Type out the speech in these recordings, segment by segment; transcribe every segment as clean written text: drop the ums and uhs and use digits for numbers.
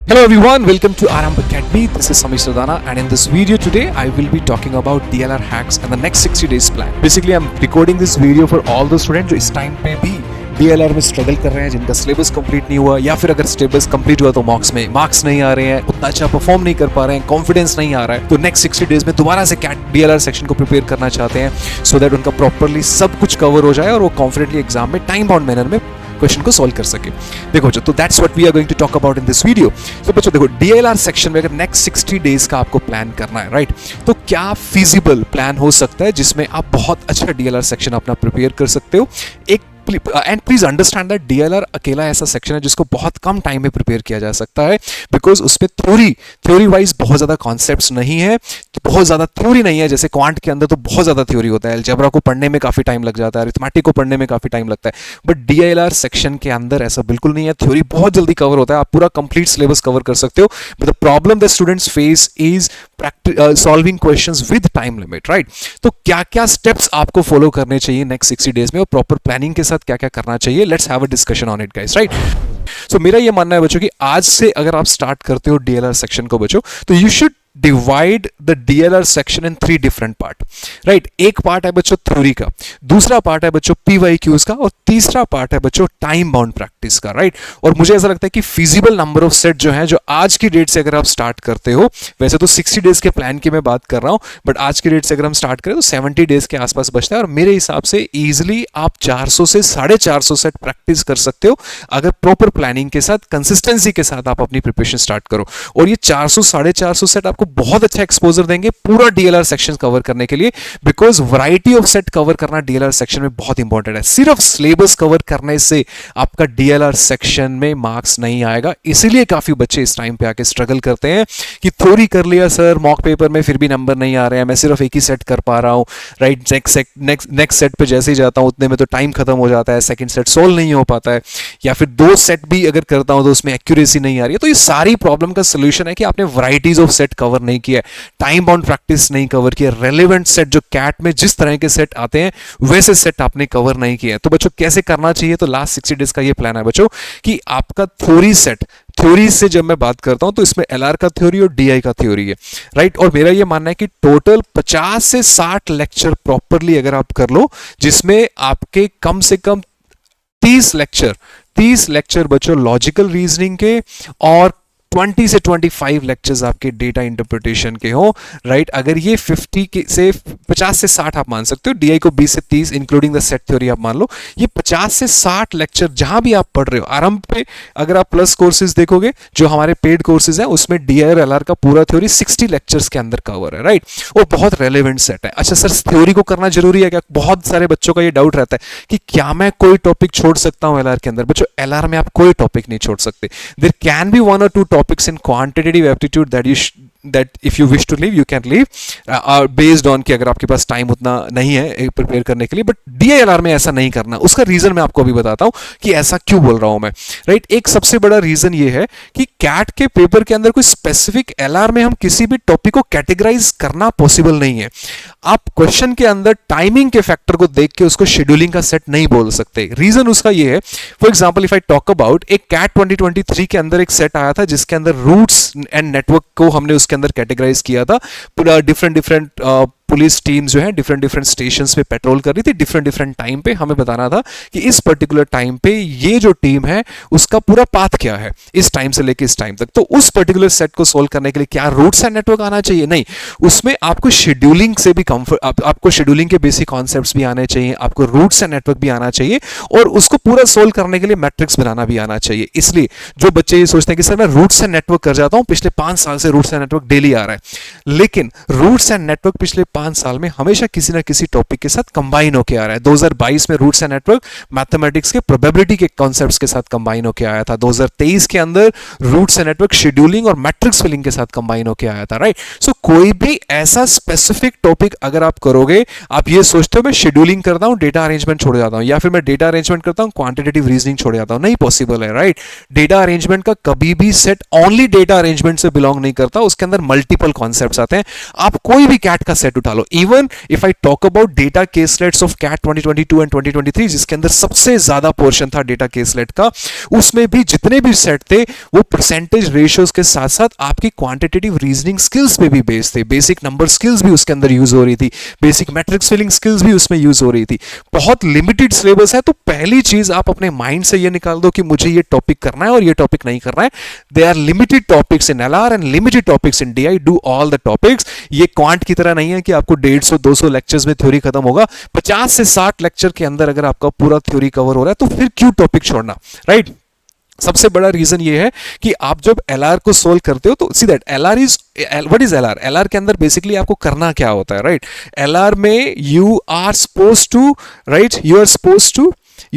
Hello everyone, welcome to Aramb Academy. This is Samir Sardana, and in this video today I will be talking about DLR hacks and the next 60 days plan. Basically I'm recording this video for all the students जो इस time पे भी DLR में struggle कर रहे हैं, जिनका syllabus complete नहीं हुआ या फिर अगर सिलेबस कंप्लीट हुआ तो मार्क्स नहीं आ रहे हैं, उतना अच्छा परफॉर्म नहीं कर पा रहे हैं, कॉन्फिडेंस नहीं आ रहा है, तो नेक्स्ट 60 डेज में दोबारा से कैट DLR सेक्शन को प्रिपेयर करना चाहते हैं सो दैट उनका प्रॉपरली सब कुछ कवर हो जाए और वो कॉन्फिडेंटली एग्जाम में टाइम बाउंड मैनर में क्वेश्चन को सॉल्व कर सके। देखो बच्चों, तो that's what we are going to talk about in this video. तो बच्चों देखो, DLR सेक्शन में अगर नेक्स्ट 60 डेज का आपको प्लान करना है, राइट, तो क्या फिजिबल प्लान हो सकता है जिसमें आप बहुत अच्छा DLR सेक्शन अपना प्रिपेयर कर सकते हो। एक and please understand that DLR अकेला ऐसा सेक्शन है जिसको बहुत कम टाइम में प्रिपेयर किया जा सकता है, बिकॉज उसमें थ्योरी वाइज बहुत ज्यादा कॉन्सेप्ट्स नहीं है, बहुत ज्यादा थ्योरी नहीं है। जैसे क्वांट के अंदर तो बहुत ज्यादा थ्योरी होता है, अलजेब्रा को पढ़ने में काफी टाइम लग जाता है, अरिथमेटिक को पढ़ने में काफी टाइम लगता है, बट DLR सेक्शन के अंदर ऐसा बिल्कुल नहीं है। थ्योरी बहुत जल्दी कवर होता है, आप पूरा कंप्लीट सिलेबस कवर कर सकते हो, but the problem that students face is solving questions with time limit, right. तो क्या क्या स्टेप्स आपको फॉलो करने चाहिए नेक्स्ट 60 डेज में और प्रॉपर प्लानिंग के साथ क्या क्या करना चाहिए, let's have a discussion on it guys, right. So मेरा ये मानना है बच्चों कि आज से अगर आप स्टार्ट करते हो DLR सेक्शन को बच्चों, तो you should divide the DLR section in 3 different part, right. एक पार्ट है बच्चों थ्योरी का, दूसरा पार्ट है बच्चों PYQs का, और तीसरा पार्ट है बच्चों टाइम बाउंड प्रैक्टिस का, राइट। और मुझे ऐसा लगता है कि फिजिबल नंबर ऑफ सेट जो है, जो आज की डेट से अगर आप स्टार्ट करते हो, वैसे तो 60 डेज के प्लान की मैं बात कर रहा हूं, बट आज की डेट से अगर हम स्टार्ट करें तो 70 डेज के आसपास बचता है, और मेरे हिसाब से इजिली आप 400 से 450 सेट प्रैक्टिस कर सकते हो अगर प्रॉपर प्लानिंग के साथ, कंसिस्टेंसी के साथ आप अपनी प्रिपरेशन स्टार्ट करो। और ये 400 450 सेट आपको बहुत अच्छा एक्सपोजर देंगे पूरा DLR सेक्शन कवर करने के लिए, because variety of set cover करना DLR सेक्शन में बहुत इंपॉर्टेंट है। सिर्फ सिलेबस कवर करने से आपका DLR सेक्शन में मार्क्स नहीं आएगा, इसीलिए काफी बच्चे इस टाइम पे आके स्ट्रगल करते हैं कि थ्योरी कर लिया सर, मॉक पेपर में फिर भी नंबर नहीं आ रहे हैं, मैं सिर्फ एक ही सेट कर पा रहा हूं, राइट। नेक्स्ट सेट पे जैसे ही जाता हूं उतने में तो टाइम खत्म हो जाता है, सेकंड सेट सोल्व नहीं हो पाता है, या फिर 2 सेट भी अगर करता हूं तो उसमें एक्यूरेसी नहीं आ रही है। तो ये सारी प्रॉब्लम का सोल्यूशन है कि आपने वैरायटीज ऑफ सेट कवर नहीं किया, टाइम बाउंड प्रैक्टिस नहीं कवर किया, रेलेवेंट सेट जो कैट में जिस तरह के सेट आते हैं वैसे सेट आपने कवर नहीं किया। तो बच्चों कैसे करना चाहिए, तो लास्ट 60 डेज का ये प्लान है बच्चों कि आपका थ्योरी से जब मैं बात करता हूं तो इसमें LR का थ्योरी और DI का थ्योरी है, राइट। और मेरा ये मानना है कि टोटल 50 से 60 लेक्चर प्रॉपरली अगर आप कर लो, जिसमें आपके कम से कम 30 लेक्चर बच्चों लॉजिकल रीजनिंग के और 20 से 25 लेक्चर्स आपके डेटा इंटरप्रिटेशन के हो, राइट। अगर ये 50 से 60 आप मान सकते हो, DI को 20 से 30 इंक्लूडिंग द सेट थ्योरी आप मान लो, ये 50 से 60 लेक्चर जहां भी आप पढ़ रहे हो। आरंभ पे अगर आप प्लस कोर्सेज देखोगे, जो हमारे पेड कोर्सेज हैं, उसमें DI और LR का पूरा थ्योरी 60 लेक्चर्स के अंदर कवर है, राइट। और बहुत रेलेवेंट सेट है। अच्छा सर, थ्योरी को करना जरूरी है क्या? बहुत सारे बच्चों का ये डाउट रहता है कि क्या मैं कोई टॉपिक छोड़ सकता हूं LR के अंदर। बच्चों LR में आप कोई टॉपिक नहीं छोड़ सकते। There can be 1 or 2 topics in quantitative aptitude that if you wish to leave you can leave based on कि अगर आपके पास टाइम उतना नहीं है प्रिपेयर करने के लिए, बट DILR में ऐसा नहीं करना। उसका रीजन मैं आपको अभी बताता हूं कि ऐसा क्यों बोल रहा हूं मैं, राइट। एक सबसे बड़ा रीजन ये है कि कैट के पेपर के अंदर कोई स्पेसिफिक LR में हम किसी भी टॉपिक को कैटेगराइज करना पॉसिबल नहीं है। आप क्वेश्चन के अंदर टाइमिंग के फैक्टर को देख के उसको शेड्यूलिंग का सेट नहीं बोल सकते। रीजन उसका ये है, for example if I talk about एक कैट 2023 के अंदर एक सेट आया था जिसके अंदर रूट्स एंड नेटवर्क को हमने उसके अंदर कैटेगराइज किया था। पूरा डिफरेंट पुलिस टीम्स जो है डिफरेंट स्टेशंस पे पेट्रोल कर रही थी, डिफरेंट टाइम पे हमें बताना था कि इस पर्टिकुलर टाइम पे ये जो टीम है उसका पूरा पाथ क्या है इस टाइम से लेके इस टाइम तक। तो उस पर्टिकुलर सेट को सोल्व करने के लिए क्या रूट्स एंड नेटवर्क आना चाहिए? नहीं, उसमें आपको शेड्यूलिंग से भी आपको शेड्यूलिंग के बेसिक कॉन्सेप्ट्स भी आने चाहिए, आपको रूट्स एंड नेटवर्क भी आना चाहिए, और उसको पूरा सोल्व करने के लिए मैट्रिक्स बनाना भी आना चाहिए। इसलिए जो बच्चे ये सोचते हैं कि सर मैं रूट्स एंड नेटवर्क कर जाता हूं, पिछले 5 साल से रूट्स एंड नेटवर्क डेली आ रहा है, लेकिन रूट्स एंड नेटवर्क पिछले 5 साल में हमेशा किसी ना किसी टॉपिक के साथ कंबाइन होकर आ रहा है। 2022 में रूट्स एंड नेटवर्क मैथमेटिक्स के प्रोबेबिलिटी के कॉन्सेप्ट्स के साथ कंबाइन होकर आया था। 2023 के अंदर रूट्स एंड नेटवर्क शेड्यूलिंग और मैट्रिक्स फिलिंग के साथ कंबाइन होकर आया था, राइट। सो कोई भी ऐसा स्पेसिफिक टॉपिक अगर आप करोगे, आप ये सोचते हो मैं शेड्यूलिंग करता हूं डेटा अरेंजमेंट छोड़ जाता हूं, या फिर मैं डेटा अरेंजमेंट करता हूं क्वांटिटेटिव रीजनिंग छोड़ जाता हूं, नहीं पॉसिबल है, राइट। डेटा अरेंजमेंट का कभी भी सेट ओनली डेटा अरेंजमेंट से बिलोंग नहीं करता, उसके अंदर मल्टीपल कॉन्सेप्ट्स आते हैं। आप कोई भी कैट का सेट उठा लो. Even if I talk about data caselets of CAT 2022 and 2023, जिसके अंदर सबसे ज्यादा पोर्शन था डेटा केसलेट का, उसमें भी जितने भी सेट थे वो परसेंटेज रेशियोज के साथ साथ आपकी क्वांटिटेटिव रीजनिंग स्किल्स पे भी बेस्ड थे. बेसिक नंबर स्किल्स भी उसके अंदर यूज हो रही थी, बेसिक मैट्रिक्स फिलिंग स्किल्स भी उसमें यूज हो रही थी. बहुत लिमिटेड सिलेबस है, तो पहली चीज आप अपने माइंड से ये निकाल दो कि मुझे ये टॉपिक करना है और ये टॉपिक नहीं करना है. They are limited topics in LR and limited topics in DI. Do all the topics. ये क्वांट की तरह नहीं है कि आपको 150-200 लेक्चर्स में थ्योरी खत्म होगा. 50 से 60 लेक्चर के अंदर अगर आपका पूरा थ्योरी कवर हो रहा है तो फिर क्यों टॉपिक छोड़ना, राइट? सबसे बड़ा रीजन ये है कि आप जब एलआर को सोल्व करते हो तो see that LR is what is LR. LR के अंदर बेसिकली आपको करना क्या होता है, राइट? एलआर में you are suppose to, right, you are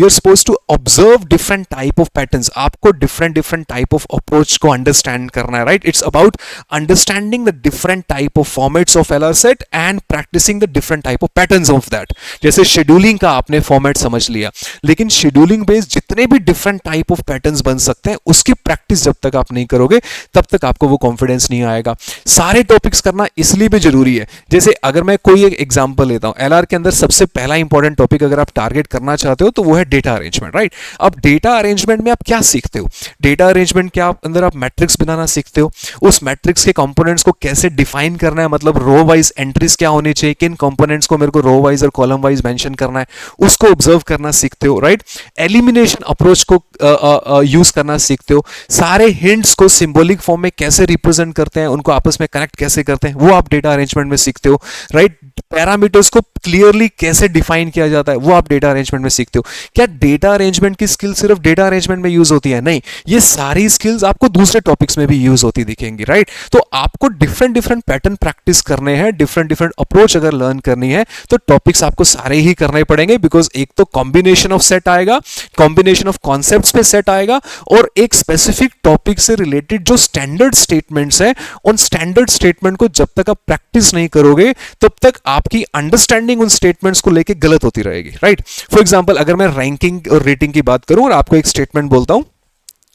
suppose to observe different type of patterns. आपको डिफरेंट टाइप ऑफ अप्रोच को अंडरस्टैंड करना है, राइट? It's about understanding the different type of formats of LR set and practising the different type of patterns of that. जैसे scheduling का आपने format समझ लिया, लेकिन शेड्यूलिंग बेस्ड जितने भी डिफरेंट टाइप ऑफ पैटर्न्स बन सकते हैं उसकी प्रैक्टिस जब तक आप नहीं करोगे तब तक आपको वो कॉन्फिडेंस नहीं आएगा. सारे टॉपिक्स करना इसलिए भी जरूरी है. जैसे अगर मैं कोई एक एग्जांपल लेता हूं, एलआर के अंदर सबसे पहला इंपॉर्टेंट टॉपिक अगर आप टारगेट करना चाहते हो तो वो है डेटा अरेंजमेंट, राइट? अब डेटा अरेंजमेंट में आप क्या सीखते हो? डेटा अरेंजमेंट के अंदर आप मैट्रिक्स बनाना सीखते हो. उस मैट्रिक्स के कंपोनेंट्स को कैसे डिफाइन करना है, मतलब रो वाइज एंट्रीज क्या होनी चाहिए, किन कंपोनेंट्स को मेरे को रो वाइज और कॉलम वाइज मेंशन करना है, उसको ऑब्जर्व करना सीखते हो, राइट? एलिमिनेशन अप्रोच को यूज करना सीखते हो. सारे हिंट्स को सिंबॉलिक फॉर्म में कैसे रिप्रेजेंट करते हैं, उनको आपस में कनेक्ट कैसे करते हैं, वो आप डेटा अरेंजमेंट में सीखते हो, राइट? पैरामीटर्स को क्लियरली कैसे डिफाइन किया जाता है वो आप डेटा अरेंजमेंट में सीखते हो. क्या डेटा अरेंजमेंट की स्किल सिर्फ डेटा अरेंजमेंट में यूज होती है? नहीं, ये सारी स्किल्स आपको दूसरे टॉपिक्स में भी यूज होती दिखेंगी, राइट? तो आपको डिफरेंट पैटर्न प्रैक्टिस करने हैं, डिफरेंट अप्रोच अगर लर्न करनी है तो टॉपिक्स आपको सारे ही करने पड़ेंगे. बिकॉज एक तो कॉम्बिनेशन ऑफ सेट आएगा, कॉम्बिनेशन ऑफ कॉन्सेप्ट्स पे सेट आएगा, और एक स्पेसिफिक टॉपिक से रिलेटेड जो स्टैंडर्ड स्टेटमेंट्स है उन स्टैंडर्ड स्टेटमेंट को जब तक आप प्रैक्टिस नहीं करोगे तब तक आपकी अंडरस्टैंडिंग उन स्टेटमेंट्स को लेके गलत होती रहेगी, राइट? फॉर एग्जांपल अगर मैं रैंकिंग और रेटिंग की बात करूं और आपको एक स्टेटमेंट बोलता हूं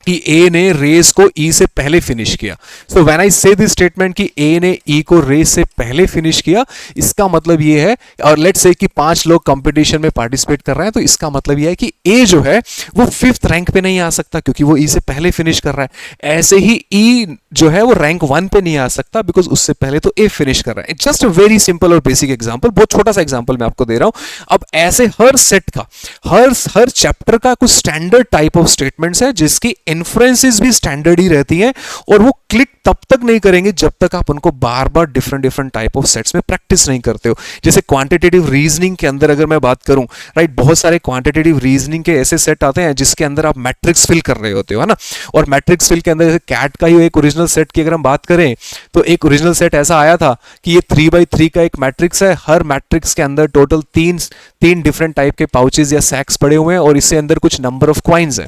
कि ए ने रेस को ई से पहले फिनिश किया. सो व्हेन आई से दिस स्टेटमेंट कि ए ने ई को रेस से पहले फिनिश किया, इसका मतलब ये है, और लेट्स से कि 5 लोग कंपटीशन में पार्टिसिपेट कर रहे हैं, तो इसका मतलब ये है कि ए जो है वो 5th रैंक पे नहीं आ सकता क्योंकि वो ई से पहले फिनिश कर रहा है. ऐसे ही ई जो है वो रैंक 1 पे नहीं आ सकता बिकॉज उससे पहले तो ए फिनिश कर रहा है. It's just a very simple और बेसिक एग्जांपल, बहुत छोटा सा एग्जांपल मैं आपको दे रहा हूं. अब ऐसे हर सेट का, हर चैप्टर का कुछ स्टैंडर्ड टाइप ऑफ स्टेटमेंट्स है जिसकी इन्फ्रेंसेस भी स्टैंडर्ड ही रहती हैं, और वो क्लिक तब तक नहीं करेंगे जब तक आप उनको बार बार डिफरेंट टाइप ऑफ सेट्स में प्रैक्टिस नहीं करते हो. जैसे क्वांटिटेटिव रीजनिंग के अंदर अगर मैं बात करूं, राइट, बहुत सारे क्वांटिटेटिव रीजनिंग के ऐसे सेट आते हैं जिसके अंदर आप मैट्रिक्स फिल कर रहे होते हो, है ना? और मैट्रिक्स फिल के अंदर जैसे कैट का ही एक ओरिजिनल सेट की अगर हम बात करें तो एक ओरिजिनल सेट ऐसा आया था कि ये 3x3 का एक मैट्रिक्स है. हर मैट्रिक्स के अंदर टोटल तीन डिफरेंट टाइप के पाउचेस या सैक्स पड़े हुए हैं और इसके अंदर कुछ नंबर ऑफ क्वाइंस है,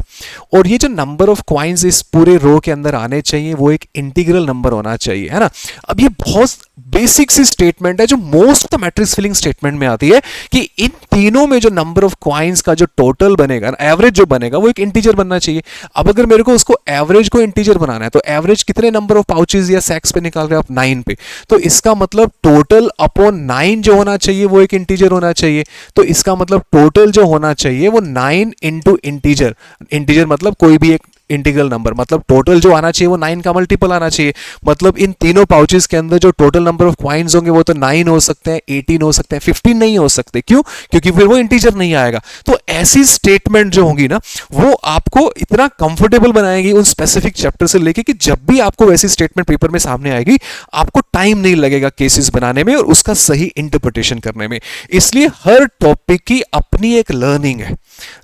और ये जो नंबर ऑफ क्वाइंस इस पूरे रो के अंदर आने चाहिए वो एक इंटीग्रल नंबर होना चाहिए, है ना? अब ये बहुत बेसिक सी स्टेटमेंट है जो most of the matrix filling statement में आती है कि इन तीनों में जो नंबर ऑफ क्वाइंस का जो टोटल बनेगा, एवरेज जो बनेगा, वो एक इंटीजर बनना चाहिए. अब अगर मेरे को उसको एवरेज को इंटीजर बनाना है तो एवरेज कितने नंबर ऑफ पाउचेस या सैक्स पे निकाल रहे हो आप? 9 पे. तो इसका मतलब टोटल अपॉन 9 जो होना चाहिए वो एक इंटीजर होना चाहिए. तो इसका मतलब टोटल जो होना चाहिए वो 9 इंटू इंटीजर. इंटीजर मतलब कोई भी एक इंटीग्रल नंबर, मतलब टोटल जो आना चाहिए वो 9 का मल्टीपल आना चाहिए. मतलब इन तीनों पाउचेस के अंदर जो टोटल नंबर ऑफ क्वाइंस होंगे वो तो 9 हो सकते हैं, 18 हो सकते हैं, 15 नहीं हो सकते. क्यों? क्योंकि फिर वो इंटीजर नहीं आएगा. तो ऐसी स्टेटमेंट जो होगी ना वो आपको इतना कंफर्टेबल बनाएगी उन स्पेसिफिक चैप्टर से लेके कि जब भी आपको वैसी स्टेटमेंट पेपर में सामने आएगी आपको टाइम नहीं लगेगा केसेस बनाने में और उसका सही इंटरप्रिटेशन करने में. इसलिए हर टॉपिक की अपनी एक लर्निंग है,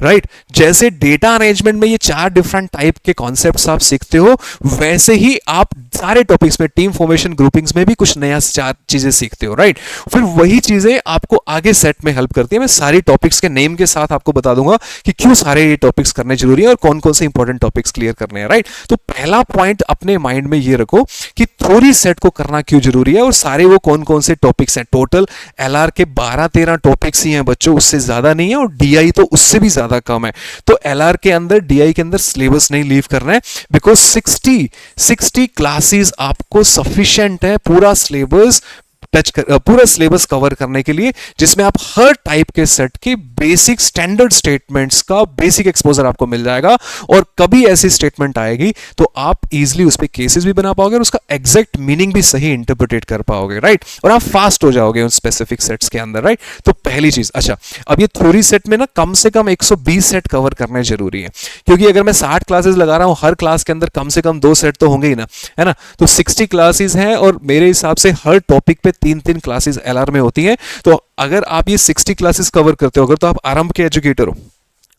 राइट? जैसे डेटा अरेंजमेंट में ये 4 डिफरेंट टाइप के कॉन्सेप्ट्स आप सीखते हो, वैसे ही आप सारे टॉपिक्स में, टीम फॉर्मेशन, ग्रुपिंग्स में भी कुछ नया 4 चीजें सीखते हो, राइट? फिर वही चीजें आपको आगे सेट में हेल्प करती है. मैं सारी टॉपिक्स के नेम के साथ आपको बता दूंगा कि क्यों सारे ये टॉपिक्स करने जरूरी है और कौन कौन से इंपॉर्टेंट टॉपिक्स क्लियर करने हैं, राइट? तो पहला पॉइंट अपने माइंड में ये रखो कि थ्योरी सेट को करना क्यों जरूरी है और सारे वो कौन कौन से टॉपिक्स हैं. टोटल एलआर के 12-13 टॉपिक्स ही हैं बच्चों, उससे ज्यादा नहीं है, और डीआई तो उससे भी ज्यादा कम है. तो एलआर के अंदर, डीआई के अंदर सिलेबस नहीं लीव करना है बिकॉज 60 क्लासेस आपको सफिशिएंट है. पूरा सिलेबस पूरा सिलेबस कवर करने के लिए, जिसमें आप हर टाइप के सेट के बेसिक स्टैंडर्ड स्टेटमेंट्स का बेसिक एक्सपोजर आपको मिल जाएगा। और कभी ऐसी स्टेटमेंट आएगी तो आप इजीली उस पर केसेस भी बना पाओगे और उसका एग्जैक्ट मीनिंग भी सही इंटरप्रिटेट कर पाओगे, राइट। और आप फास्ट हो जाओगे उन स्पेसिफिक सेट्स के अंदर, राइट। तो पहली चीज, अच्छा अब ये थ्योरी सेट में ना कम से कम 120 सेट कवर करने जरूरी है, क्योंकि अगर मैं 60 क्लासेस लगा रहा हूं, हर क्लास के अंदर कम से कम 2 सेट तो होंगे ही ना, है ना। तो 60 क्लासेस हैं और मेरे हिसाब से हर टॉपिक पे 3-3 क्लासेस एलआर में होती हैं। तो अगर आप ये 60 क्लासेस कवर करते हो, अगर तो आप आरंभ के एजुकेटर हो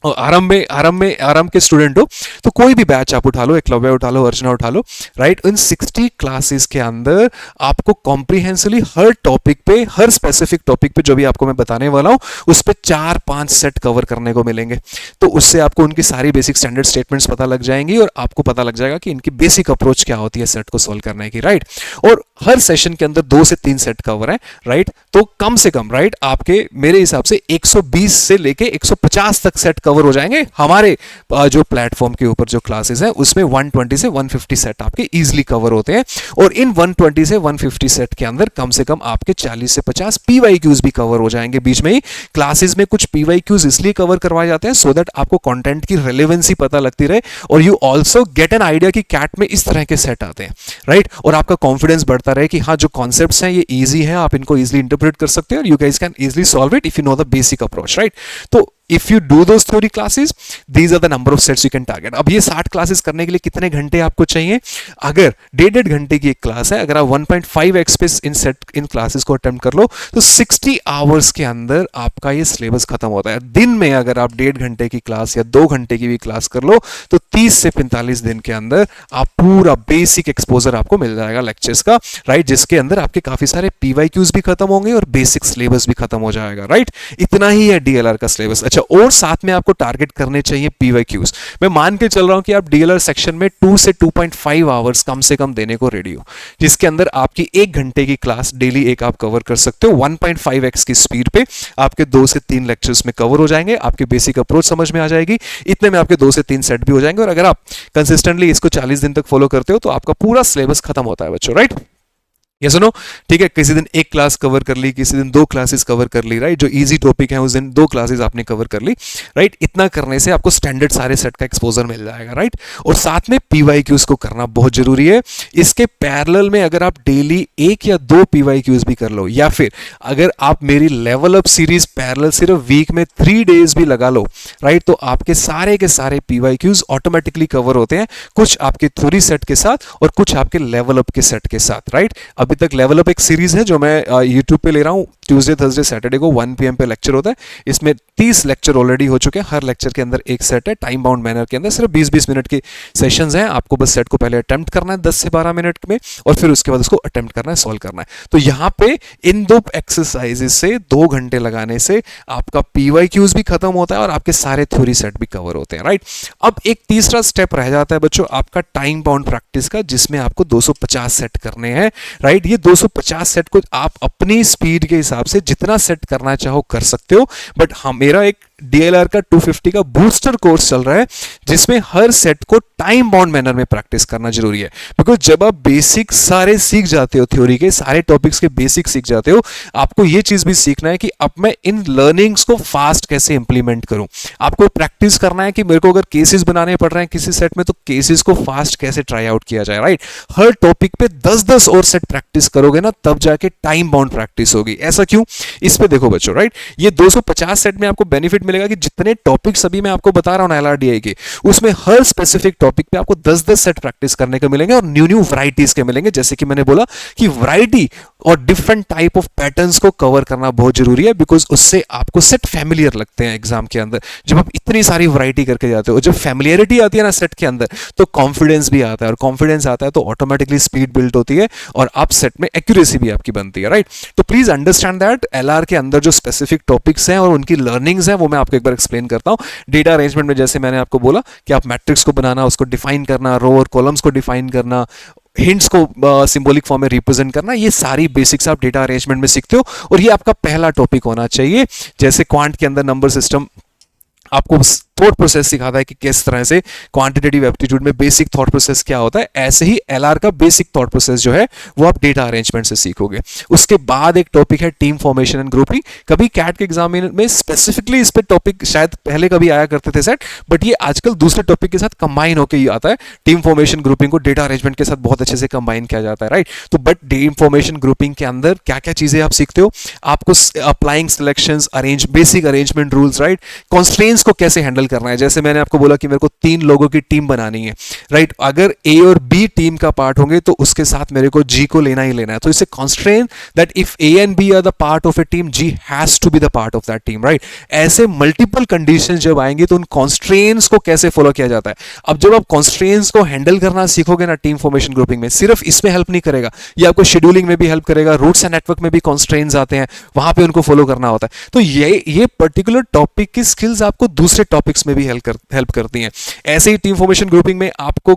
और आरंभ के स्टूडेंट हो, तो कोई भी बैच आप उठा लो, एकलव्य उठा लो, अर्चना उठा लो, राइट। इन 60 क्लासेस के अंदर आपको कॉम्प्रिहेंसिवली हर टॉपिक पे, हर स्पेसिफिक टॉपिक पे जो भी आपको मैं बताने वाला हूं, उस पे 4-5 सेट कवर करने को मिलेंगे। तो उससे आपको उनकी सारी बेसिक स्टैंडर्ड स्टेटमेंट्स पता लग जाएंगी और आपको पता लग जाएगा कि इनकी बेसिक अप्रोच क्या होती है सेट को सोल्व करने की, राइट। और हर सेशन के अंदर 2 से 3 सेट कवर है, राइट। तो कम से कम, राइट, आपके मेरे हिसाब से 120 से लेके 150 तक सेट कवर हो जाएंगे हमारे जो प्लेटफॉर्म के ऊपर जो क्लासेस हैं, उसमें 120 से 150 सेट आपके इजीली कवर होते हैं। और इन 120 से 150 सेट के अंदर कम से कम आपके 40 से 50 पीवाईक्यूज भी कवर हो जाएंगे बीच में ही। क्लासेस में कुछ पीवाईक्यूज इसलिए कवर करवाए जाते हैं सो दैट आपको कंटेंट की रेलेवेंसी पता लगती रहे और you also get an idea कि कैट में इस तरह के सेट आते हैं, राइट। और आपका कॉन्फिडेंस बढ़ता रहे कि हाँ, जो कॉन्सेप्ट्स हैं ये इजी हैं, आप इनको इजीली इंटरप्रेट कर सकते हो और you guys can easily solve it if you know the basic approach, right. तो if you do those theory classes, these are the number of sets you can target। अब ये 60 क्लासेस करने के लिए कितने घंटे आपको चाहिए? अगर 1.5 घंटे की एक क्लास है, अगर आप 1.5x पे इन क्लासेस को अटेम्प्ट कर लो तो 60 आवर्स के अंदर आपका ये सिलेबस खत्म होता है। दिन में अगर आप 1.5 घंटे की क्लास या 2 घंटे की भी क्लास कर लो तो 30 से 45 दिन के अंदर आप पूरा बेसिक एक्सपोजर आपको मिल जाएगा लेक्चर्स का, राइट, जिसके अंदर आपके काफी सारे पीवाईक्यूज भी खत्म होंगे और बेसिक सिलेबस भी खत्म हो जाएगा, राइट। इतना ही है डीएलआर का सिलेबस। अच्छा, और साथ में आपको टारगेट करने चाहिए पीवाईक्यूज। मैं मान के चल रहा हूं कि आप डीएलआर सेक्शन में 2 से 2.5 आवर्स कम से कम देने को रेडी हो, जिसके अंदर आपकी 1 घंटे की क्लास डेली एक आप कवर कर सकते हो। 1.5x की स्पीड पे आपके 2 से 3 लेक्चर्स में कवर हो जाएंगे, आपके बेसिक अप्रोच समझ में आ जाएगी, इतने में आपके 2 से 3 सेट भी हो जाएंगे। और अगर आप कंसिस्टेंटली इसको 40 दिन तक फॉलो करते हो तो आपका पूरा सिलेबस खत्म होता है बच्चों, राइट। ये सुनो, ठीक है, किसी दिन 1 क्लास कवर कर ली, किसी दिन 2 क्लासेस कवर कर ली, राइट। जो इजी टॉपिक है उस दिन 2 क्लासेस आपने कवर कर ली, राइट। इतना करने से आपको स्टैंडर्ड सारे सेट का एक्सपोजर मिल जाएगा, राइट। और साथ में पीवाईक्यूज को करना बहुत जरूरी है। इसके पैरेलल में अगर आप डेली 1 या 2 पीवाईक्यूज भी कर लो, या फिर अगर आप मेरी लेवल अप सीरीज पैरेलल सिर्फ वीक में 3 डेज भी लगा लो, राइट, तो आपके सारे के सारे पीवाईक्यूज ऑटोमेटिकली कवर होते हैं, कुछ आपके थ्योरी सेट के साथ और कुछ आपके लेवल अप के सेट के साथ, राइट। अभी तक लेवल अप एक सीरीज है जो मैं YouTube पे ले रहा हूँ, ट्यूसडे थर्सडे सैटरडे को 1 PM पे लेक्चर होता है। इसमें 30 लेक्चर ऑलरेडी हो चुके हैं, हर लेक्चर के अंदर एक सेट है, टाइम बाउंड मैनर के अंदर, सिर्फ 20-20 मिनट के सेशंस हैं। आपको बस सेट को पहले अटेम्प्ट करना है 10 से 12 मिनट में और फिर उसके बाद उसको अटेम्प्ट करना है, सॉल्व करना है। तो यहाँ पे इन 2 एक्सरसाइजेस से 2 घंटे लगाने से आपका पीवाईक्यूज भी खत्म होता है और आपके सारे थ्योरी सेट भी कवर होते हैं, राइट। अब एक तीसरा स्टेप रह जाता है बच्चों आपका टाइम बाउंड प्रैक्टिस का, जिसमें आपको 250 सेट करने हैं, राइट। ये 250 सेट को आप अपनी स्पीड के हिसाब से जितना सेट करना चाहो कर सकते हो, बट मेरा एक डीएलआर का 250 का बूस्टर कोर्स चल रहा है जिसमें हर सेट को टाइम बाउंड मैनर में प्रैक्टिस करना जरूरी है। बिकॉज जब आप बेसिक सारे सीख जाते हो, थ्योरी के सारे टॉपिक्स के बेसिक सीख जाते हो, आपको यह चीज भी सीखना है कि अब मैं इन लर्निंग्स को फास्ट कैसे इंप्लीमेंट करूं। आपको प्रैक्टिस करना है कि मेरे को अगर केसेस बनाने पड़ रहे हैं किसी सेट में, तो केसेस को फास्ट कैसे ट्राई आउट किया जाए, राइट। हर टॉपिक पे 10-10 और सेट प्रैक्टिस करोगे ना, तब जाके टाइम बाउंड प्रैक्टिस होगी। ऐसा क्यों? इस पे देखो बच्चों, राइट, ये 250 सेट में आपको बेनिफिट मिलेगा कि जितने टॉपिक्स अभी मैं आपको बता रहा हूं ना एलआरडीआई के, उसमें हर स्पेसिफिक टॉपिक पे आपको 10-10 सेट प्रैक्टिस करने को मिलेंगे और न्यू वैरायटीज के मिलेंगे। जैसे कि मैंने बोला कि वैरायटी और डिफरेंट टाइप ऑफ पैटर्न्स को कवर करना बहुत जरूरी है, बिकॉज उससे आपको सेट फैमिलियर लगते हैं एग्जाम के अंदर। जब आप इतनी सारी वैरायटी करके जाते हो, जब फैमिलियरिटी आती है ना सेट के अंदर, तो कॉन्फिडेंस भी आता है, और कॉन्फिडेंस आता है तो ऑटोमेटिकली स्पीड बिल्ड होती है और आप सेट में एक्यूरेसी भी आपकी बनती है, राइट। तो प्लीज अंडरस्टैंड दैट एलआर के अंदर जो स्पेसिफिक टॉपिक्स हैं और उनकी लर्निंग्स हैं वो मैं आपको एक बार एक्सप्लेन करता हूं। डेटा अरेंजमेंट में जैसे मैंने आपको बोला कि आप मैट्रिक्स को बनाना, उसको डिफाइन करना, रो और कॉलम्स को डिफाइन करना, हिंट्स को सिंबॉलिक फॉर्म में रिप्रेजेंट करना, ये सारी बेसिक्स आप डेटा अरेंजमेंट में सीखते हो और ये आपका पहला टॉपिक होना चाहिए। जैसे क्वांट के अंदर नंबर सिस्टम आपको थॉट प्रोसेस सिखाता है कि किस तरह से क्वांटिटेटिव एप्टीट्यूड में बेसिक थॉट प्रोसेस क्या होता है। ऐसे ही एलआर का बेसिक थॉट प्रोसेस जो है वो आप डेटा अरेंजमेंट से सीखोगे। उसके बाद एक टॉपिक है टीम फॉर्मेशन एंड ग्रुपिंग। कभी कैट के एग्जाम में स्पेसिफिकली इस पे टॉपिक शायद पहले कभी आया करते थे सेट, बट ये आजकल दूसरे टॉपिक के साथ कंबाइन होकर ही आता है। टीम फॉर्मेशन ग्रुपिंग को डेटा अरेंजमेंट के साथ बहुत अच्छे से कंबाइन किया जाता है, राइट। तो बट टीम फॉर्मेशन ग्रुपिंग के अंदर क्या क्या चीजें आप सीखते हो, आपको applying selections, arrange basic arrangement rules, right. Constraints को कैसे हैंडल करना है, जैसे मैंने आपको बोला कि मेरे को 3 लोगों की टीम बनानी है, राइट। अगर ए और बी टीम का पार्ट होंगे तो उसके साथ मेरे को जी को लेना ही लेना है। तो इससे constraint that if A and B are the part of a team, G has to be the part of that team, right. ऐसे मल्टीपल कंडीशंस जब आएंगे तो उन कॉन्स्ट्रेंट्स को कैसे फॉलो किया जाता है। अब जब आप कॉन्स्ट्रेंट्स को हैंडल करना सीखोगे ना टीम फॉर्मेशन ग्रुपिंग में, सिर्फ इसमें हेल्प नहीं करेगा, ये आपको शेड्यूलिंग में भी हेल्प करेगा। रूट्स एंड नेटवर्क में भी कॉन्स्ट्रेंट्स आते हैं, वहां पे उनको फॉलो करना होता है। तो ये पर्टिकुलर टॉपिक की स्किल्स आपको दूसरे टॉपिक्स में भी हेल्प करती हैं। ऐसे ही टीम फॉर्मेशन ग्रुपिंग में आपको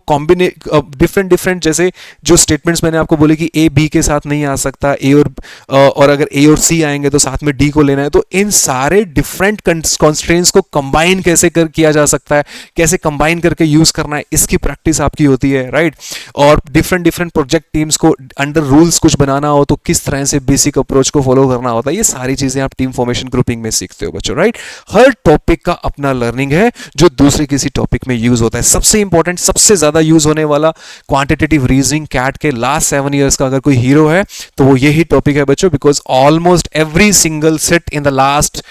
डिफरेंट जैसे जो स्टेटमेंट्स मैंने आपको बोले कि ए बी के साथ नहीं आ सकता, ए और अगर ए और सी आएंगे तो साथ में डी को लेना है। तो इन सारे डिफरेंट कॉन्स्ट्रेंट्स को कंबाइन कैसे किया जा सकता है, कैसे कंबाइन करके यूज करना है, इसकी प्रैक्टिस आपकी होती है, राइट। और डिफरेंट प्रोजेक्ट टीम्स को अंडर रूल्स कुछ बनाना हो तो किस तरह से बेसिक अप्रोच को फॉलो करना होता है, ये सारी चीजें आप टीम फॉर्मेशन ग्रुपिंग में सीखते हो बच्चों, राइट। हर टॉपिक का अपना लर्निंग है जो दूसरे किसी टॉपिक में यूज होता है। सबसे इंपॉर्टेंट, सबसे ज्यादा यूज होने वाला क्वांटिटेटिव रीजनिंग कैट के लास्ट 7 ईयर्स का अगर कोई हीरो है तो वो यही टॉपिक है बच्चों, because almost every single set in the last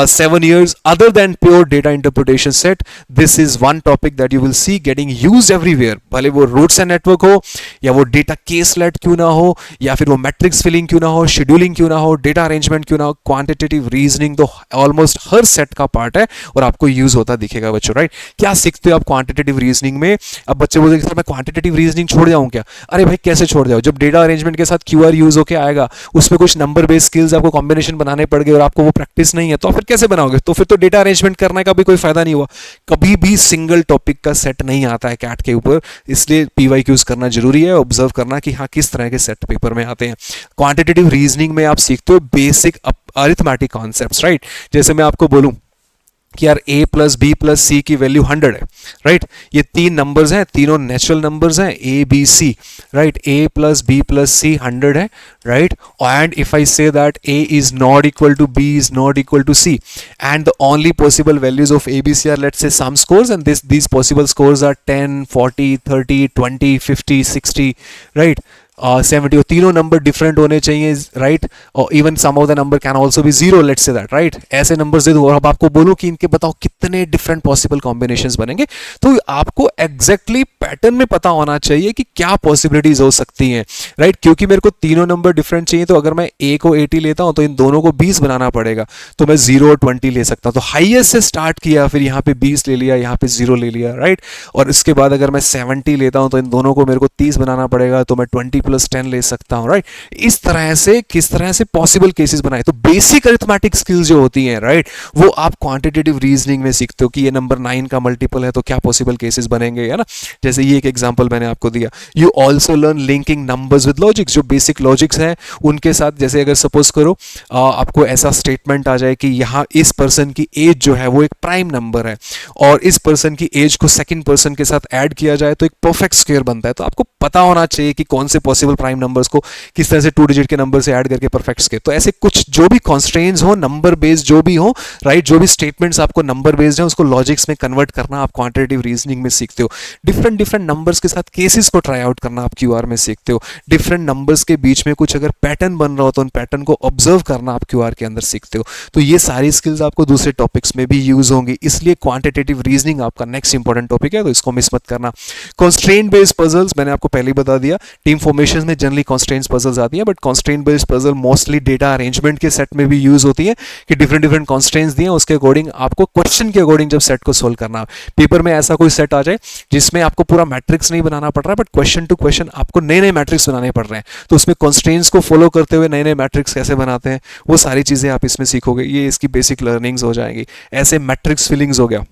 7 years other than pure data interpretation set, this is one topic that you will see getting used everywhere। भले वो रूट्स एंड नेटवर्क हो, या वो डेटा केस लेट क्यों ना हो, या फिर वो मैट्रिक्स फिलिंग क्यों ना हो, शेड्यूलिंग क्यों ना हो, डेटा अरेंजमेंट क्यों ना हो, क्वांटिटेटिव रीजनिंग तो ऑलमोस्ट हर सेट का पार्ट है और आपको यूज होता दिखेगा बच्चों, राइट। क्या सीखते हो आप क्वांटिटेटिव रीजनिंग में। अब बच्चे बोलते हैं सर मैं क्वांटिटेटिव रीजनिंग छोड़ जाऊं क्या। अरे भाई कैसे छोड़ जाओ, जब डेटा अरेंजमेंट के साथ क्यूआर यूज होकर आएगा, उसमें कुछ नंबर बेस्ड स्किल्स आपको कॉम्बिनेशन बनाने पड़ गए और आपको वो प्रैक्टिस नहीं है, तो फिर कैसे बनाओगे। तो फिर तो डेटा अरेंजमेंट करने का भी कोई फायदा नहीं हुआ। कभी भी सिंगल टॉपिक का सेट नहीं आता है कैट के ऊपर, इसलिए पीवाईक्यूज करना जरूरी है, ऑब्जर्व करना कि हाँ किस तरह के सेट पेपर में आते हैं। क्वांटिटेटिव रीजनिंग में आप सीखते हो बेसिक अरिथमेटिक कॉन्सेप्ट्स, राइट। जैसे मैं आपको बोलूं कि यार a प्लस बी प्लस सी की वैल्यू 100 है, राइट। ये 3 नंबर्स हैं, तीनों नेचुरल नंबर्स हैं, a b c, right. a plus b plus c 100 है, right. And if I say that a is not equal to b is not equal to c and the only possible values of a b c are let's say some scores and these possible scores are 10 40 30 20 50 60, right। 70, तीनों number different होने चाहिए, राइट। और even some of the number can also be 0, let's say that, right. ऐसे numbers दे दो और अब आपको बोलो कि इनके बताओ कितने डिफरेंट पॉसिबल कॉम्बिनेशंस बनेंगे, तो आपको एग्जैक्टली पैटर्न में पता होना चाहिए कि क्या पॉसिबिलिटीज हो सकती हैं, राइट। क्योंकि मेरे को तीनों नंबर डिफरेंट चाहिए, तो अगर मैं a को 80 लेता हूं तो इन दोनों को 20 बनाना पड़ेगा, तो मैं 0 और 20 ले सकता हूं। तो हाईएस्ट से स्टार्ट किया, फिर यहाँ पे 20 ले लिया, यहाँ पे 0 ले लिया, राइट। और इसके बाद अगर मैं 70 लेता हूं तो इन दोनों को मेरे को 30 बनाना पड़ेगा, तो मैं 20 + 10 ले सकता हूं, राइट। इस तरह से किस तरह से पॉसिबल केसेस बनाए, तो बेसिक अरिथमेटिक स्किल्स जो होती हैं, राइट, वो आप क्वांटिटेटिव रीजनिंग में सीखते हो कि ये नंबर 9 का मल्टीपल है तो क्या पॉसिबल केसेस बनेंगे, है ना। जैसे ये एक एग्जांपल मैंने आपको दिया। You also learn linking numbers with logics, जो बेसिक लॉजिक्स हैं उनके साथ। जैसे अगर सपोज करो आपको ऐसा स्टेटमेंट आ जाए कि यहाँ इस पर्सन की एज जो है वो एक प्राइम नंबर है और इस पर्सन की एज को सेकंड पर्सन के साथ ऐड किया जाए तो एक परफेक्ट स्क्वायर बनता है, तो आपको पता होना चाहिए कि कौन से पॉसिबल प्राइम नंबर्स को किस तरह से 2 डिजिट के नंबर से ऐड करके परफेक्ट स्क्वायर। तो ऐसे कुछ जो भी कॉन्स्ट्रेंट्स हो, नंबर बेस्ड जो भी हो, राइट, जो भी स्टेटमेंट्स आपको नंबर बेस्ड है उसको लॉजिक्स में कन्वर्ट करना आप क्वांटिटेटिव रीजनिंग में सीखते हो। डिफरेंट नंबर्स के साथ केसेस को ट्राई आउट करना आप क्यूआर में सीखते हो। डिफरेंट नंबर्स के बीच में कुछ अगर पैटर्न बन रहा हो तो उन पैटर्न को ऑब्जर्व करना आप क्यूआर के अंदर सीखते हो। तो ये सारी स्किल्स आपको दूसरे टॉपिक्स में भी यूज होंगी, इसलिए क्वांटिटेटिव रीजनिंग आपका नेक्स्ट इंपॉर्टेंट टॉपिक है, तो इसको मिस मत करना। कॉन्स्ट्रेंट बेस्ड पजल्स मैंने आपको पहले ही बता दिया, टीम फॉर्मेशन में जनरली कॉन्स्ट्रेंट पजल्स आती है, but constraint based puzzle mostly data arrangement के सेट में भी यूज होती है कि डिफरेंट कॉन्स्ट्रेंट्स दिए उसके अकॉर्डिंग आपको क्वेश्चन के अकॉर्डिंग जब सेट को सोल्व करना। पेपर में ऐसा कोई सेट आ जाए जिसमें आपको पूरा मैट्रिक्स नहीं बनाना पड़ रहा है, बट क्वेश्चन टू क्वेश्चन आपको नए नए मैट्रिक्स बनाने पड़ रहे हैं, तो उसमें कॉन्स्ट्रेंट्स को फॉलो करते हुए नए नए मैट्रिक्स कैसे बनाते हैं वो सारी चीजें आप इसमें सीखोगे। ये इसकी बेसिक लर्निंग्स हो जाएंगी। ऐसे मैट्रिक्स फिलिंग्स हो गया,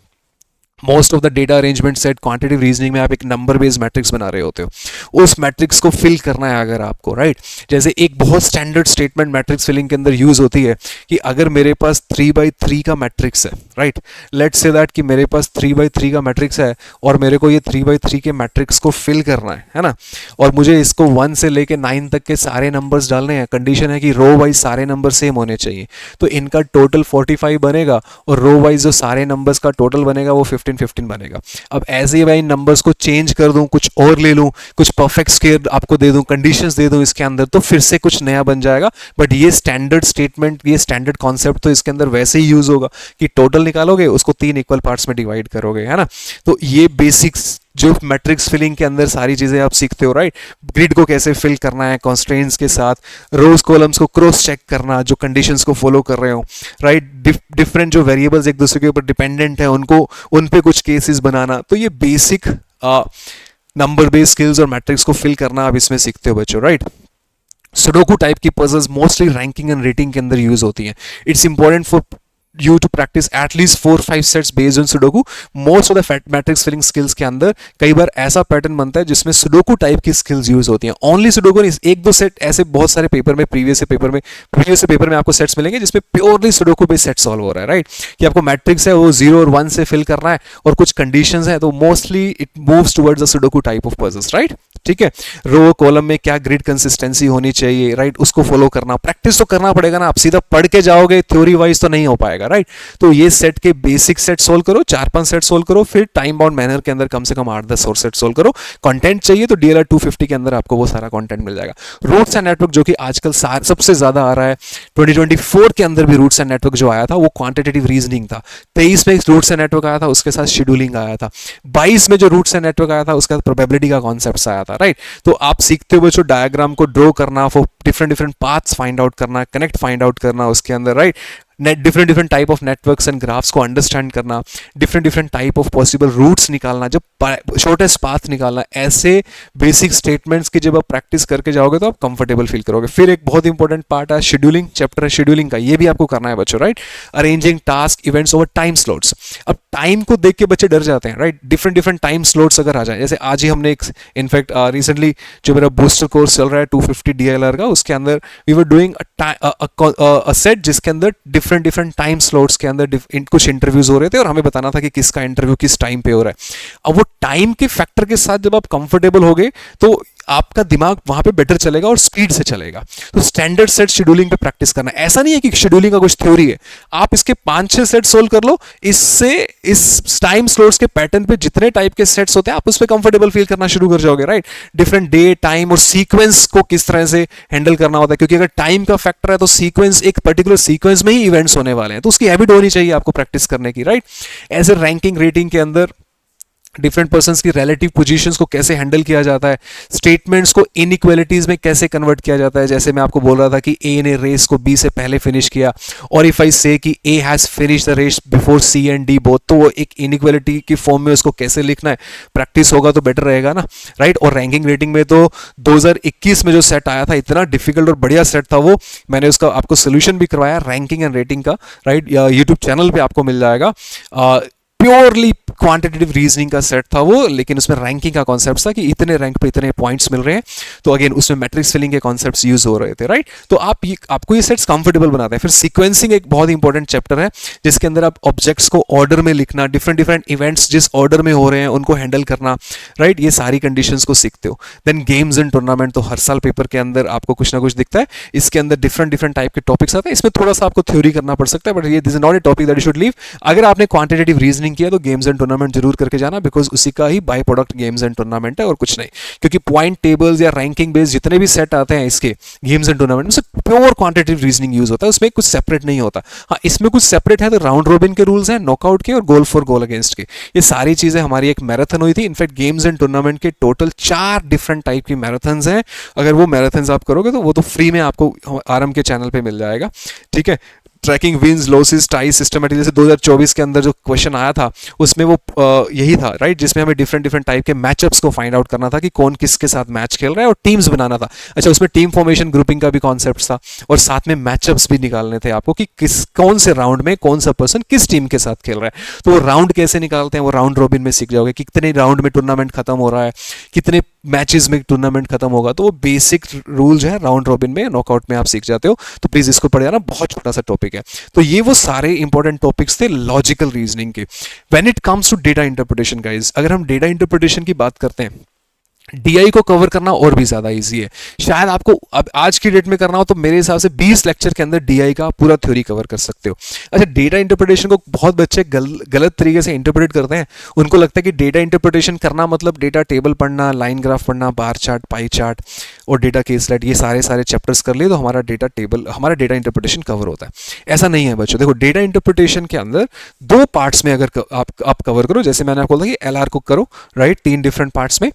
most of the data arrangement set quantitative reasoning में आप एक नंबर बेस्ड मैट्रिक्स बना रहे होते हो, उस मैट्रिक्स को फिल करना है अगर आपको, राइट। जैसे एक बहुत स्टैंडर्ड स्टेटमेंट मैट्रिक्स फिलिंग के अंदर यूज होती है कि अगर मेरे पास 3/3 का मैट्रिक्स है, राइट, लेट्स से दैट कि मेरे पास 3/3 का मैट्रिक्स है और मेरे को ये 3/3 के मैट्रिक्स को फिल करना है ना, और मुझे इसको 1 से लेके 9 तक के सारे नंबर्स डालने हैं। कंडीशन है कि रो वाइज सारे नंबर सेम होने चाहिए, तो इनका टोटल 45 बनेगा और रो वाइज जो सारे नंबर्स का टोटल बनेगा वो 15 बनेगा। अब ऐसे ही मैं इन नंबर्स को चेंज कर दूं, कुछ और ले लूं, कुछ परफेक्ट स्क्वायर आपको दे दूं, कंडीशंस दे दूं इसके अंदर, तो फिर से कुछ नया बन जाएगा। बट ये स्टैंडर्ड स्टेटमेंट, ये स्टैंडर्ड कॉन्सेप्ट तो इसके अंदर वैसे ही यूज होगा कि टोटल निकालोगे, उसको 3 इक्वल पार्ट्स में डिवाइड करोगे, है ना। तो ये बेसिक्स जो मैट्रिक्स फिलिंग के अंदर सारी चीजें आप सीखते हो, राइट। ग्रिड को कैसे फिल करना है कंस्ट्रेंट्स के साथ, रोज कॉलम्स को क्रॉस चेक करना जो कंडीशंस को फॉलो कर रहे हो, राइट। डिफरेंट जो वेरिएबल्स एक दूसरे के ऊपर डिपेंडेंट है उनको, उन पे कुछ केसेस बनाना, तो ये बेसिक नंबर बेस्ड स्किल्स और मैट्रिक्स को फिल करना आप इसमें सीखते हो बच्चों, राइट। सुडोकू टाइप की puzzles mostly ranking and rating के अंदर यूज होती हैं। It's important for you to practice at least 4-5 sets based on sudoku. Most of the matrix filling skills के अंदर कई बार ऐसा पैटर्न बनता है जिसमें सुडोकू टाइप की स्किल्स यूज होती हैं। ओनली सुडोकू नहीं, एक दो सेट ऐसे बहुत सारे पेपर में, प्रीवियस पेपर में आपको सेट्स मिलेंगे जिसमें purely sudoku based set solve हो रहा है, राइट। कि आपको मैट्रिक्स है वो 0 और 1 से फिल करना है और कुछ कंडीशंस है, तो mostly it moves towards the sudoku type of puzzles, right. ठीक है, रो कॉलम में क्या ग्रिड कंसिस्टेंसी होनी चाहिए, राइट, उसको फॉलो करना, प्रैक्टिस तो करना पड़ेगा ना। आप सीधा पढ़ के जाओगे थ्योरी वाइज तो नहीं हो पाएगा, राइट। तो ये सेट के बेसिक सेट सोल्व करो, 4-5 सेट सोल्व करो, फिर टाइम बाउंड मैनर के अंदर कम से कम 8-10 और सेट सोल्व करो। कंटेंट चाहिए तो DLR 250 के अंदर आपको वो सारा कंटेंट मिल जाएगा। रूट्स एंड नेटवर्क जो कि आजकल सबसे ज्यादा आ रहा है, 2024 के अंदर भी रूट्स एंड नेटवर्क जो आया था वो क्वांटिटेटिव रीजनिंग था। 23 में रूट्स एंड नेटवर्क आया था, उसके साथ शेड्यूलिंग आया था। 22 में जो रूट्स एंड नेटवर्क आया था उसके साथ प्रोबेबिलिटी का कॉन्सेप्ट आया था, राइट। तो आप सीखते हो बच्चों डायग्राम को ड्रॉ करना, for different paths find out करना, कनेक्ट फाइंड आउट करना उसके अंदर, right. Different type of networks and graphs को अंडरस्टैंड करना, different type of possible routes निकालना, जब शॉर्टेस्ट पाथ निकालना, ऐसे बेसिक स्टेटमेंट्स की जब आप प्रैक्टिस करके जाओगे तो आप कंफर्टेबल फील करोगे। फिर एक बहुत इंपॉर्टेंट पार्ट है शेड्यूलिंग, चैप्टर है शेड्यूलिंग का, ये भी आपको करना है बच्चों, right. Arranging task events over time slots. अब टाइम को देख के बच्चे डर जाते हैं, राइट। डिफरेंट टाइम स्लॉट्स अगर आ जाए, जैसे आज ही हमने एक इनफैक्ट रिसेंटली जो मेरा बूस्टर कोर्स चल रहा है 250 DLR का, उसके अंदर we were doing a set जिसके अंदर डिफरेंट टाइम स्लॉट्स के अंदर कुछ इंटरव्यूज हो रहे थे और हमें बताना था कि किसका इंटरव्यू किस टाइम पे हो रहा है। अब वो टाइम के फैक्टर के साथ जब आप कंफर्टेबल होगे तो आपका दिमाग वहां पे बेटर चलेगा और स्पीड से चलेगा। तो स्टैंडर्ड सेट शेड्यूलिंग पे प्रैक्टिस करना, ऐसा नहीं है कि शेड्यूलिंग का कुछ थ्योरी है, आप इसके 5-6 सेट सोल्व कर लो, इससे इस टाइम स्लॉट्स के पैटर्न पे जितने टाइप के सेट्स होते हैं आप उस पर कंफर्टेबल फील करना शुरू कर जाओगे, राइट। डिफरेंट डे, टाइम और सीक्वेंस को किस तरह से हैंडल करना होता है, क्योंकि अगर टाइम का फैक्टर है तो सीक्वेंस, एक पर्टिकुलर सीक्वेंस में ही इवेंट्स होने वाले हैं, तो उसकी हैबिट होनी चाहिए आपको प्रैक्टिस करने की, राइट। ऐसे रैंकिंग रेटिंग के अंदर डिफरेंट पर्सन्स की रिलेटिव पोजीशंस को कैसे हैंडल किया जाता है, स्टेटमेंट्स को इनइक्वालिटीज में कैसे कन्वर्ट किया जाता है। जैसे मैं आपको बोल रहा था कि ए ने रेस को बी से पहले फिनिश किया, और इफ आई से कि A has finish the race before C and D both, तो वो एक इनइक्वालिटी की फॉर्म में उसको कैसे लिखना है, प्रैक्टिस होगा तो बेटर रहेगा ना, राइट। और रैंकिंग रेटिंग में तो 2021 में जो सेट आया था, इतना डिफिकल्ट और बढ़िया सेट था वो, मैंने उसका आपको सोल्यूशन भी करवाया रैंकिंग एंड रेटिंग का, राइट। यूट्यूब चैनल पे आपको मिल जाएगा। प्योरली क्वांटिटेटिव रीजनिंग का सेट था वो, लेकिन उसमें रैंकिंग का कॉन्सेप्ट था कि इतने रैंक पे इतने पॉइंट्स मिल रहे हैं, तो अगेन उसमें मैट्रिक्स फिलिंग के कॉन्सेप्ट्स यूज हो रहे थे, राइट। तो आपको ये सेट्स कंफर्टेबल बनाते हैं। फिर सीक्वेंसिंग एक बहुत इंपॉर्टेंट चैप्टर है जिसके अंदर आप ऑब्जेक्ट्स को ऑर्डर में लिखना, डिफरेंट इवेंट्स जिस ऑर्डर में हो रहे हैं उनको हैंडल करना, राइट। ये सारी कंडीशंस को सीखते हो। देन गेम्स एंड टूर्नामेंट, तो हर साल पेपर के अंदर आपको कुछ ना कुछ दिखता है, इसके अंदर डिफरेंट टाइप के टॉपिक्स आते हैं, इसमें थोड़ा सा आपको थ्योरी करना पड़ सकता है, बट ये this is not a topic that you should leave. अगर आपने क्वांटिटेटिव रीजनिंग किया तो गेम्स एंड टूर्नामेंट जरूर करके जाना, बिकॉज उसी का ही by product games and tournament है और कुछ नहीं। क्योंकि पॉइंट टेबल्स या रैंकिंग बेस्ड जितने भी सेट आते हैं इसके गेम्स एंड टूर्नामेंट में, प्योर क्वांटिटेटिव रीजनिंग यूज होता है, उसमें कुछ सेपरेट नहीं होता। हाँ, इसमें कुछ सेपरेट है तो राउंड रोबिन के रूल्स हैं, नॉकआउट के और गोल फॉर गोल अगेंस्ट के, ये सारी चीजें हमारी एक मैराथन हुई थी। इनफैक्ट गेम्स एंड टूर्नामेंट के टोटल 4 डिफरेंट टाइप की मैराथन्स हैं। अगर वो मैराथन्स आप करोगे तो वो तो फ्री में आपको RM के चैनल पे मिल जाएगा, ठीक है। Tracking wins losses tie systematic, जैसे 2024 के अंदर जो क्वेश्चन आया था उसमें वो यही था राइट, जिसमें हमें डिफरेंट डिफरेंट टाइप के मैचअप्स को फाइंड आउट करना था कि कौन किसके साथ मैच खेल रहा है और टीम्स बनाना था। अच्छा, उसमें टीम फॉर्मेशन ग्रुपिंग का भी कॉन्सेप्ट था और साथ में मैचअप्स भी निकालने थे आपको कि किस कौन से राउंड में कौन सा पर्सन किस टीम के साथ खेल रहा है। तो वो राउंड कैसे निकालते हैं वो राउंड रॉबिन में सीख जाओगे, कितने राउंड में टूर्नामेंट खत्म हो रहा है, कितने मैचेस में टूर्नामेंट खत्म होगा। तो वो बेसिक रूल जो है राउंड रॉबिन में नॉकआउट में आप सीख जाते हो। तो प्लीज इसको पढ़ जाना, बहुत छोटा सा टॉपिक है। तो ये वो सारे इंपॉर्टेंट टॉपिक्स थे लॉजिकल रीजनिंग के। When it comes to data interpretation guys, अगर हम डेटा इंटरप्रिटेशन की बात करते हैं, डीआई को कवर करना और भी ज्यादा इजी है। शायद आपको अब आज की डेट में करना हो तो मेरे हिसाब से 20 लेक्चर के अंदर डीआई का पूरा थ्योरी कवर कर सकते हो। अच्छा, डेटा इंटरप्रिटेशन को बहुत बच्चे गलत तरीके से इंटरप्रेट करते हैं। उनको लगता है कि डेटा इंटरप्रिटेशन करना मतलब डेटा टेबल पढ़ना, लाइन ग्राफ पढ़ना, बार चार्ट, पाई चार्ट और डेटा केसलेट, ये सारे चैप्टर्स कर लिए तो हमारा डेटा इंटरप्रिटेशन कवर होता है। ऐसा नहीं है बच्चों। देखो, डेटा इंटरप्रिटेशन के अंदर 2 पार्ट्स में अगर आप कवर करो, जैसे मैंने आपको बोला कि एलआर को करो राइट, 3 डिफरेंट पार्ट्स में।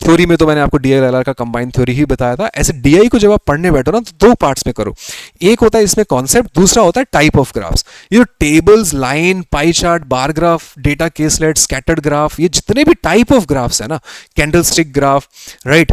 थ्योरी में तो मैंने आपको डीआई और एलआर का कंबाइंड थ्योरी ही बताया था। ऐसे डीआई को जब आप पढ़ने बैठो ना तो 2 पार्ट्स में करो। एक होता है इसमें कॉन्सेप्ट, दूसरा होता है टाइप ऑफ ग्राफ्स। ये जो tables, line, pie chart, bar graph, data caselet, scattered graph, ये जितने भी टाइप ऑफ ग्राफ्स है ना, candlestick graph right,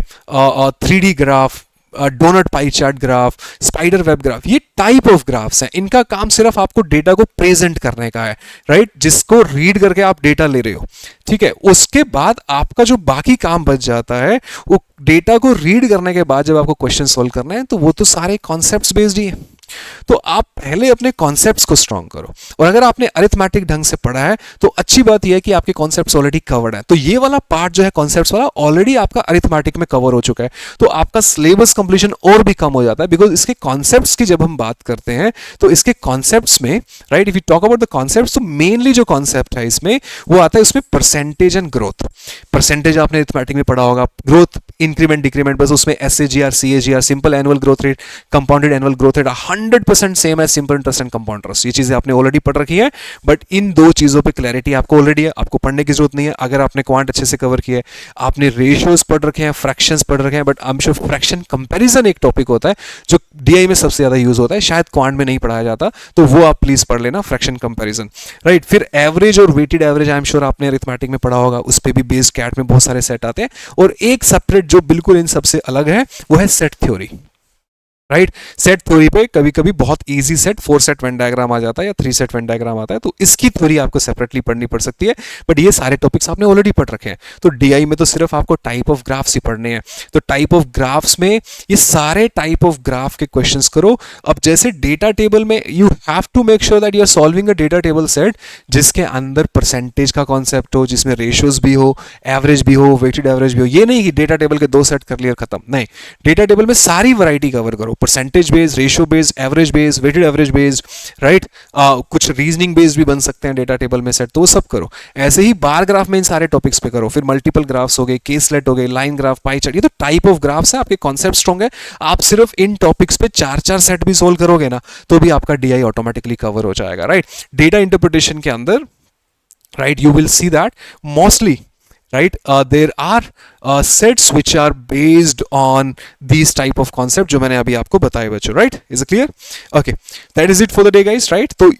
3D graph, donut pie chart graph, spider web graph, ये टाइप ऑफ ग्राफ्स हैं। इनका काम सिर्फ आपको डेटा को प्रेजेंट करने का है राइट, जिसको रीड करके आप डेटा ले रहे हो। ठीक है, उसके बाद आपका जो बाकी काम बच जाता है वो डेटा को रीड करने के बाद जब आपको क्वेश्चन सोल्व करना है तो वो तो सारे कॉन्सेप्ट्स बेस्ड ही है। तो आप पहले अपने कॉन्सेप्ट्स को स्ट्रॉन्ग करो, और अगर आपने अरिथमेटिक ढंग से पढ़ा है तो अच्छी बात यह है कि आपके कॉन्सेप्ट्स ऑलरेडी कवर्ड है। तो ये वाला पार्ट जो है कॉन्सेप्ट्स वाला ऑलरेडी आपका अरिथमेटिक में कवर हो चुका है, तो आपका सिलेबस कंप्लीशन और भी कम हो जाता है। बिकॉज इसके कॉन्सेप्ट्स की जब हम बात करते हैं तो इसके कॉन्सेप्ट्स में right, if you talk about the concepts, तो मेनली जो कॉन्सेप्ट है इसमें वो आता है उसमें परसेंटेज एंड ग्रोथ। परसेंटेज आपने अरिथमेटिक में पढ़ा होगा, ग्रोथ इंक्रीमेंट डिक्रीमेंट, बस उसमें SAGR, CAGR, simple annual growth rate, compounded annual growth rate 100% same है simple interest and compound interest. ये चीजें आपने ऑलरेडी पढ़ रखी है, बट इन 2 चीजों पे क्लैरिटी आपको ऑलरेडी है, आपको पढ़ने की जरूरत नहीं है। अगर आपने क्वांट अच्छे से कवर किया है, आपने रेशियोज पढ़ रखे हैं, फ्रैक्शंस पढ़ रखे हैं, but I am sure fraction comparison एक टॉपिक होता है जो डीआई में सबसे ज्यादा यूज होता है, शायद क्वांट में नहीं पढ़ाया जाता, तो वो आप प्लीज पढ़ लेना, फ्रैक्शन कंपैरिजन राइट। फिर एवरेज और weighted average I am sure आपने अरिथमेटिक में पढ़ा होगा, उस पर भी बेस कैट में बहुत सारे सेट आते हैं। और एक सेपरेट जो बिल्कुल इन सबसे अलग है वो है set theory right. Set theory पे कभी कभी बहुत easy set 4 set Venn diagram आ जाता है या 3 सेट वेन डायग्राम आता है, तो इसकी थ्योरी आपको सेपरेटली पढ़नी पड़ सकती है, बट ये सारे टॉपिक्स आपने ऑलरेडी पढ़ रखे हैं। तो डीआई में तो सिर्फ आपको टाइप ऑफ ग्राफ्स ही पढ़ने हैं। तो टाइप ऑफ ग्राफ्स में ये सारे टाइप ऑफ ग्राफ के क्वेश्चंस करो। अब जैसे डेटा टेबल में you have to make sure that you are solving a data table set जिसके अंदर परसेंटेज का कॉन्सेप्ट हो, जिसमें रेशियोज भी हो, एवरेज भी हो, वेटेड एवरेज भी हो। ये नहीं कि डेटा टेबल के 2 सेट कर लिए और खत्म, नहीं, डेटा टेबल में सारी वैरायटी कवर करो, percentage based, ratio based, average based, weighted average based right, कुछ रीजनिंग बेस्ड भी बन सकते हैं डेटा टेबल में सेट, तो वो सब करो। ऐसे ही बार ग्राफ में इन सारे टॉपिक्स पे करो। फिर मल्टीपल ग्राफ्स हो गए, केसलेट हो गए, लाइन ग्राफ, पाई चार्ट, ये तो टाइप ऑफ ग्राफ्स है, आपके कॉन्सेप्ट स्ट्रॉन्ग है। आप सिर्फ इन टॉपिक्स पे 4-4 सेट भी सोल्व करोगे ना तो भी आपका डीआई ऑटोमेटिकली कवर हो जाएगा राइट। डेटा इंटरप्रिटेशन के अंदर right, you will see that mostly right there are sets which are based on these type of concept जो मैंने अभी आपको बताए बच्चों right, is it clear? Okay, that is it for the day guys right। तो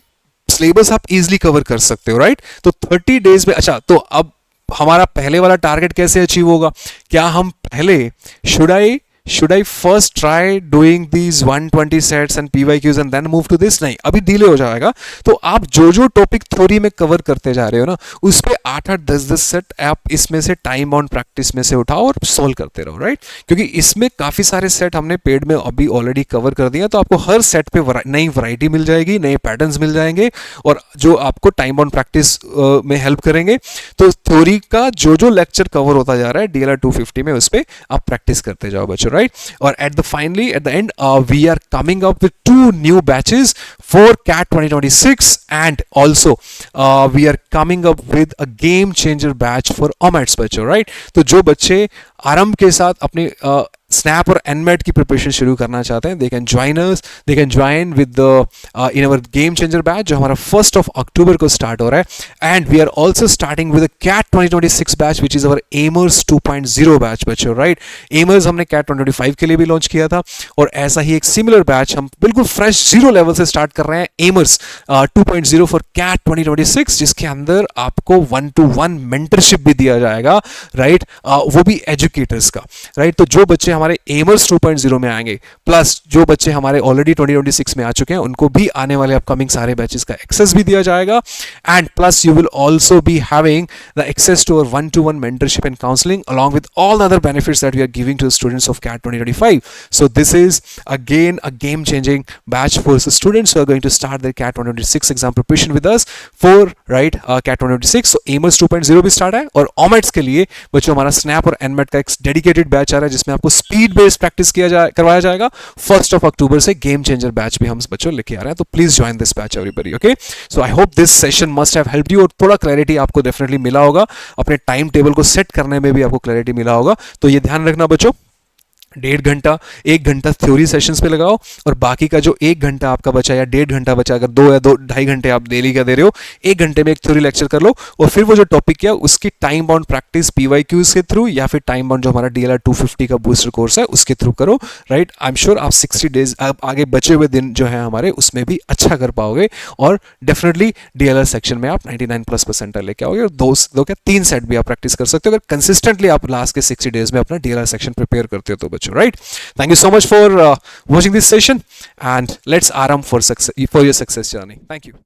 syllabus आप easily cover कर सकते हो राइट। तो 30 डेज में, अच्छा तो अब हमारा पहले वाला टारगेट कैसे अचीव होगा? क्या हम पहले should I first try doing these 120 sets and PYQs and then move to this? नहीं, अभी डिले हो जाएगा। तो आप जो टॉपिक थ्योरी में कवर करते जा रहे हो ना उस पे 8-8, 10-10 सेट आप इसमें से टाइम बाउंड प्रैक्टिस में से उठाओ और सोल्व करते रहो राइट। क्योंकि इसमें काफी सारे सेट हमने पेड में अभी ऑलरेडी कवर कर दिया, तो आपको हर सेट पे नई वैरायटी मिल जाएगी, नए पैटर्न्स मिल जाएंगे और जो आपको टाइम बाउंड प्रैक्टिस में हेल्प करेंगे। तो थ्योरी का जो लेक्चर कवर होता जा रहा है DLR 250 में उस पर आप प्रैक्टिस करते जाओ बच्चों right। और at the end we are coming up with 2 new batches for CAT 2026 and also we are coming up with a game changer batch for OMATs बच्चों right। तो जो बच्चे आरंभ के साथ अपने स्नैप और एनमेट की प्रिपरेशन शुरू करना चाहते हैं, they can join us, they can join with the in our game changer batch जो हमारा 1 अक्टूबर को स्टार्ट हो रहा है। And we are also starting with CAT 2026 batch which is our aimers 2.0 batch बच्चों, राइट। एमर्स हमने कैट 2025 के लिए भी लॉन्च किया था और ऐसा ही एक सिमिलर बैच हम बिल्कुल फ्रेश 0 लेवल से स्टार्ट कर रहे हैं, एमर्स 2.0 फॉर कैट 2026, जिसके अंदर आपको 1-to-1 मेंटरशिप भी दिया जाएगा, राइट, वो भी एजुकेटर्स का, राइट। तो जो बच्चे हमारे एमर्स 2.0 में आएंगे प्लस जो बच्चे हमारे ऑलरेडी 2026 में आ चुके हैं उनको भी आने वाले अपकमिंग सारे बैचेस का एक्सेस भी दिया जाएगा। And plus you will also be having the access to our 1-to-1 mentorship and counseling along with all the other benefits that we are giving to the students of CAT 2025. So this is again a game changing batch for the students who are going to start their CAT 2026 exam preparation with us for right CAT 2026. So AIMERS 2.0 भी start है और OMETS के लिए बच्चों हमारा snap और NMAT का एक डेडिकेटेड बैच आ रहा है जिसमें आपको स्पीड बेस्ड प्रैक्टिस करवाया जाएगा। 1 अक्टूबर से गेम चेंजर बैच भी हम बच्चों लेके आ रहे हैं, तो please join this batch everybody, okay. So I hope this session must have helped you और थोड़ा क्लैरिटी आपको डेफिनेटली मिला होगा, अपने टाइम टेबल को सेट करने में भी आपको क्लैरिटी मिला होगा। तो ये ध्यान रखना बच्चों, 1.5 घंटा थ्योरी सेशंस पे लगाओ और बाकी का जो 1 घंटा आपका बचा या 1.5 घंटा बचा, अगर 2 या 2.5 घंटे आप डेली का दे रहे हो, 1 घंटे में एक थ्योरी लेक्चर कर लो और फिर वो जो टॉपिक किया उसकी टाइम बाउंड प्रैक्टिस PYQs के थ्रू या फिर टाइम बाउंड जो हमारा DLR 250 का बूस्टर कोर्स है उसके थ्रू करो, राइट। आई एम श्योर आप 60 डेज आगे बचे हुए दिन जो है हमारे उसमें भी अच्छा कर पाओगे और डेफिनेटली DLR सेक्शन में आप 99+ परसेंटाइल लेके आओगे और 3 सेट भी आप प्रैक्टिस कर सकते हो अगर कंसिस्टेंटली आप लास्ट के 60 डेज में अपना DLR सेक्शन प्रिपेयर करते हो तो बच्चों, right. Thank you so much for watching this session and let's aram for your success journey. Thank you.